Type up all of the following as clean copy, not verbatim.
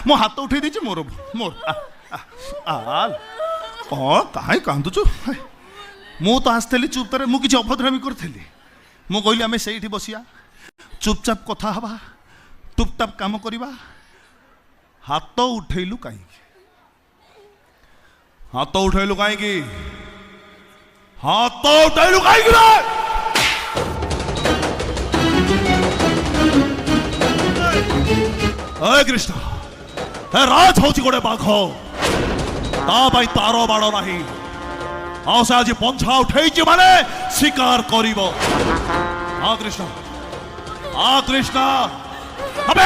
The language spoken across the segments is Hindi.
मो हाथ उठे देछि मोर मोर आल कौन कहीं कांदुचु मु तो आसली चुप तरह मु किसी अभद्रामी करी मु कहली आम से बसिया चुपचाप कथा हवा टुपटाप काम करवा हाथ उठेलु कहीं हाथ उठेलु कहीं हाथ उठेलु कहीं कृष्ण राज हूँ गोटे बाघ तार बाड़ ना से आज पंछा उठे माने शिकार कर कृष्ण कृष्ण अबे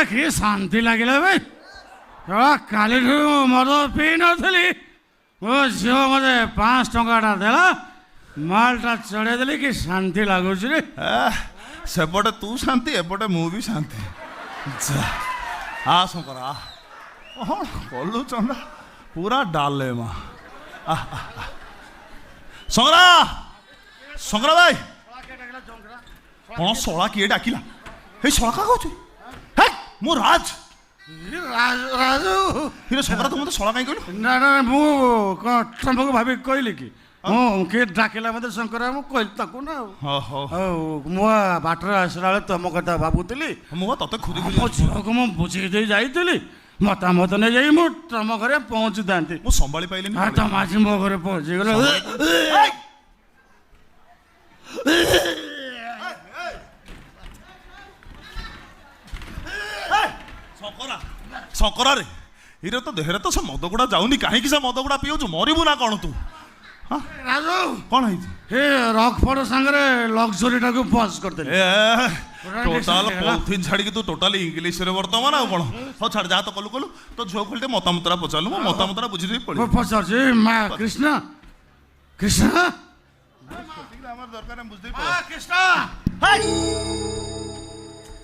कि शांति लगे भाई काली मद पी नी वो झील मत 5 टंका देला मालटा चढ़ेदेली कि शांति लगुच सेपटे तू शांति एपटे मु भी शांति हाँ शंकर हाँ कलु चंदा पूरा डाले माँ शंकरा शंकरा भाई कौन शला किए डाकिला हे शला का कहू मो राज राजू हिरे शंकरा तुम शला कहीं कहलु ना ना मु तुमको भाभी कहली कि किए डाकिला मत शंकर मु कहली ताकू ना मु बाटर आसला बेले तुम कथा भावुली मुझे तते खुदी खुदी मो झील को मुझे बुझे जाइली मतामत नहीं जाई मु तुम घरे पहुँची था मु संभाली पाइली तुम आज मो घरे पहुँची गल शंकरा शंकरा रे हिरे तो देहरे तो से मद गुड़ा जाऊनी कहीं से मद गुड़ा पीऊ मरबू ना कौन तू राजू कौन हे रॉकफोर्ड सांगरे लग्जरी टाको बस कर दे टोटाल पॉलिथिन छाड़ी तू टोटाली इंग्लिश रे वर्तमान आ कोन हो छाड़ जा तो कलु कलु तो झो खोलते मतामतरा पचालु मो मतामतरा बुझी दे पड़ी पचार जी मां कृष्ण कृष्ण हमर दरकार हम बुझ दे कृष्ण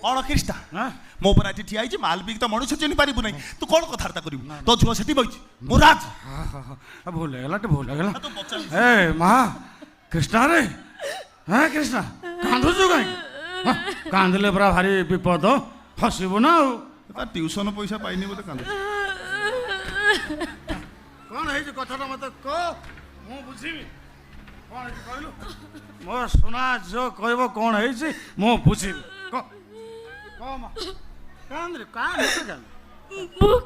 कौन कृष्ण मो पर आज ठिया माल बिक तो मनुष्य चिन्ह पारिबु नहीं तू कौन कथार्ता करिबु तो झुआ सेठी बइछ मो राज भूल गला ए मां कृष्ण रे हां कृष्ण कांदु छु काई कांदले बरा भारी विपद हसिबु ना ट्यूशन पैसा पाइनी बोले कांदु कौन है जे कथाटा मत को मु बुझिबी कौन है कहलु मो सुना जो कहबो कौन है जे मु बुझिबी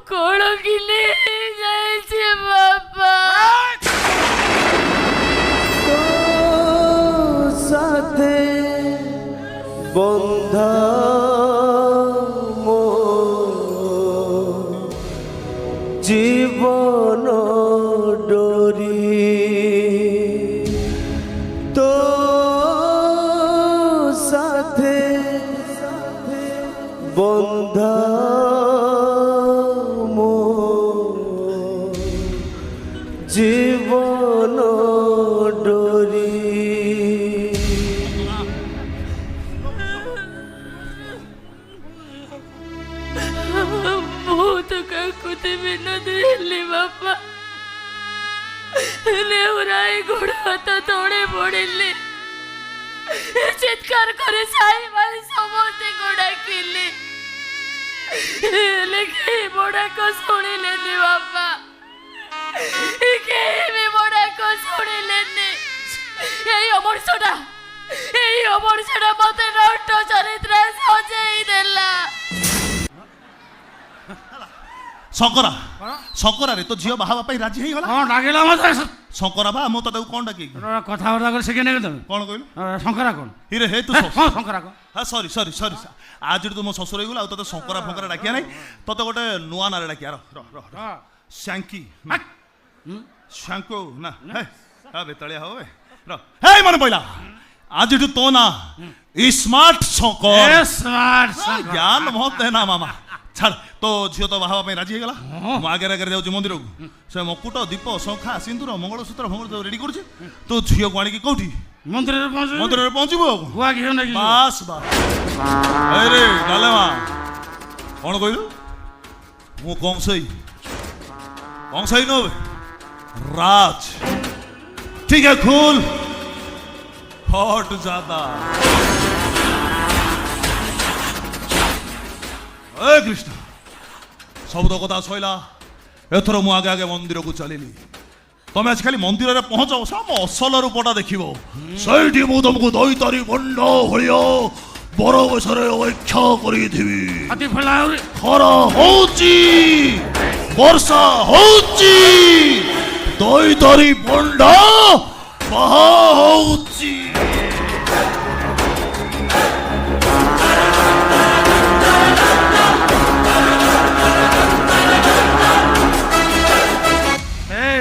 कोड़ गिले जाए बाबा साथे बंधा मो जीवन डोरी तो साथे बंधा मो जीवन डोरी बहुत काकुते बिना दिल्ली बापा नेवराई गोड़ हाथ तोड़े पड़िले चित्कार करे साई वाली समस्ते गोड़ा किले लेके बड़ा को सुनी लेने बापा के भी बड़ा को सुनी लेने यही अमर छोड़ा मते नष्ट चरित्र सजाई देला शंकरा शंकरा रे तो झियो बाहा बापा राजी हेगला हां डागेला मते शंकरा बा मो तते कोन डाकी कथा वार्ता कर सेके ने कोन कहलु शंकरा कोन हिरे हे तू हां शंकरा को हां सॉरी सॉरी सॉरी आज तू मो ससुर हेगला तते शंकरा फंकरा डाकिया नै तते गोटे नुआ नारे डाकिया रो शंकी शंको ना हे आ बेतळिया होवे हे मन पइला आज तो ना स्मार्ट शंकर ए स्मार्ट शंकर। ज्ञान मत है ना मामा छाड़ तो झील तो बाहा राजी हो गला मु आगे आगे जाऊँ मंदिर को से मकुट दीप शंखा सिंदूर मंगलसूत्र मंगल रेडी कर तो झील को आणिकी कौटी मंदिर में पहुंच मंदिर में पहुंचबो गुआ घियो ना घियो बास बास अरे डालेमा कौन कहलु मु कंसई नो राज ठीक है खुल हट ज्यादा ए कृष्ण सब तो कथा सैला एथर मु आगे आगे मंदिर को चलिली तमें आज खाली मंदिर में पहुंच सब असल रूपटा देख सही मु तुमको दई तारी बंड भाया बर बसरे अपेक्षा करी हाथी फलाउरी खरा होची वर्षा होची दई तारी बंड बाहा होची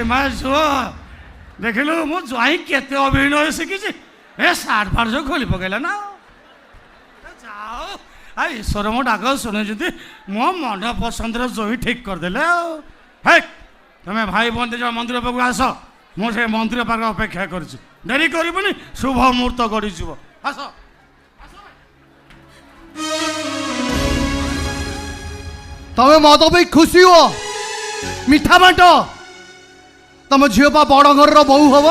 माँ जो देखिलु मु ज्वाई केते अभिनय शिखी ए सार्ट फाट जो खोली पकेला ना जाओ आ ईश्वर मो डाक शुणी मो मन पसंद जोई ठीक करदेले हे तुम भाई बंदी जो मंदिर पाक आस मुझे मंदिर पाक अपेक्षा कर डेरी करबनी शुभ मुहूर्त गड़ी आस तमें मद पे खुशी हो मिठा बांट तम झील बा बड़ घर बहु हम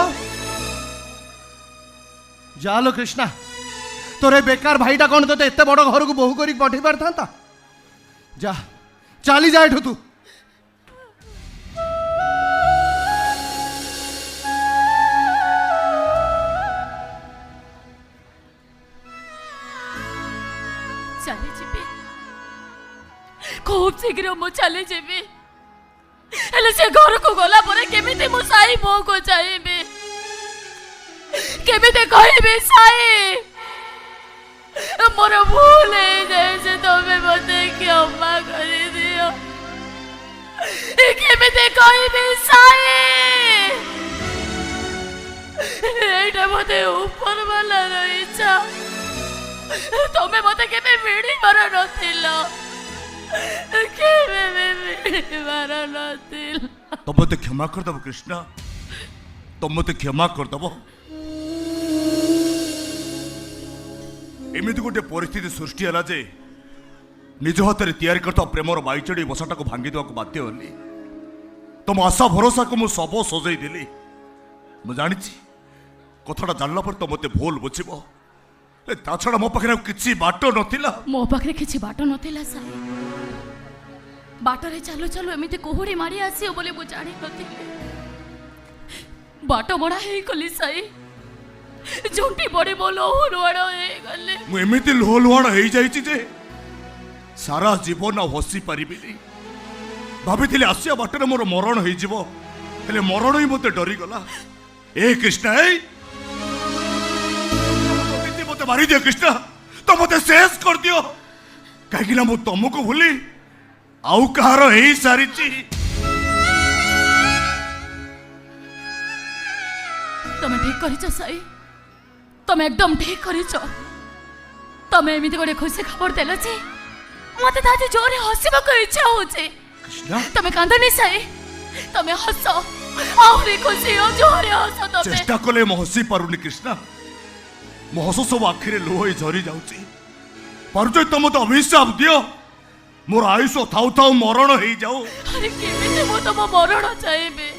जालो कृष्णा तोरे बेकार भाईटा कौन तो एत बड़ घर को बहु कर पठे पार था जा चली जा एठू तू चली जीवी खूब शीघ्र मु चली जीवी हेले से घर को गला परे केमिते मो साई बो को चाहिबे केमिते कहबे साई मोर भूल है जैसे तमे मते क्षमा कर दियो केमिते कहबे साई एटा मते ऊपर वाला रहिचा तमे मते केबे मिडी पर नथिलो तुम मत क्षमा कर दब कृष्णा तुम मत क्षमा कर दब एमती गोटे परिस्थिति सृष्टि है जे निज हाथ में तैयारी करता प्रेमर बाईचड़ी बसाटा को भांगी देवा बाध्य हली तुम आशा भरोसा को मुझ सब सजई देली मु जानी कथाटा जानला पर तो मत भूल बुझब ता छड़ा मो पाखे किसी बाट नथिला मो पाखे किसी बाट नथिला साई बाटरे चालू चालू एमती कुहुड़ी मारी आसी बोले मु जानी नथिले बाट बड़ा हे गली साई झुंटी बड़ी बोलो हुरवाड़ हे गले मु एमती लोहलुहाण हे जाईची जे सारा जीवन आ हसी पारिबिनी भाभी आसिया बाटरे मोर मरण हो जीवो हेले मरण ही मते डरी गला ए कृष्णा ए मते मारी दियो कृष्णा तो मते शेष कर दियो कहीं ना मु तुमको भूली आउ कहार हे सारीची तमे ठीक करिछ साई तमे एकदम ठीक करिछ तमे एमिति गोटे खुशी खबर देला छी मते ताजे जोरे हसिबा को इच्छा होचे कृष्णा तमे कांदनी साई तमे हस आउरी खुशी हो जोरे हस तमे चेष्टा कले मो हसी पारुनी कृष्णा मो हस सब आखिरे लोह झरी जाउची परजो तुम तो अभिशाप दियो मोर आयुष थाउ थाउ मरण हो जाओ अरे केमिति मो तम मरण चाहेबे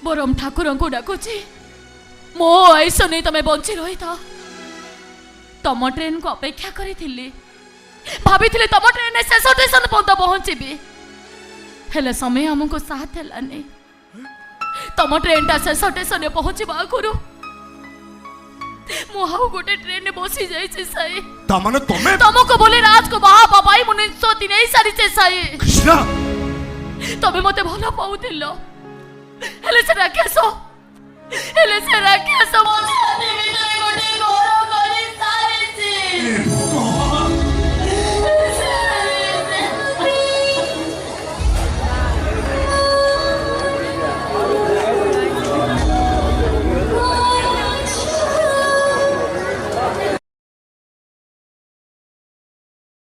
बरम ठाकुर को डाकुची मो आयुष नहीं तमे बंची रही था तम ट्रेन को अपेक्षा करी भाभी तम ट्रेन शेष स्टेशन पर्यंत पहुंचबी हेले समय हमको साथ हेलानी तम ट्रेन टा शेष स्टेशन पहुंचबा आगुरु मु हाउ गोटे ट्रेन ने बसी जाई साई तमने तमे तमको बोले राज को बाहा बाबाई मुने सोती नहीं सारी से साई कृष्णा तमे मते भलो पाउतिलो हेले से राकेश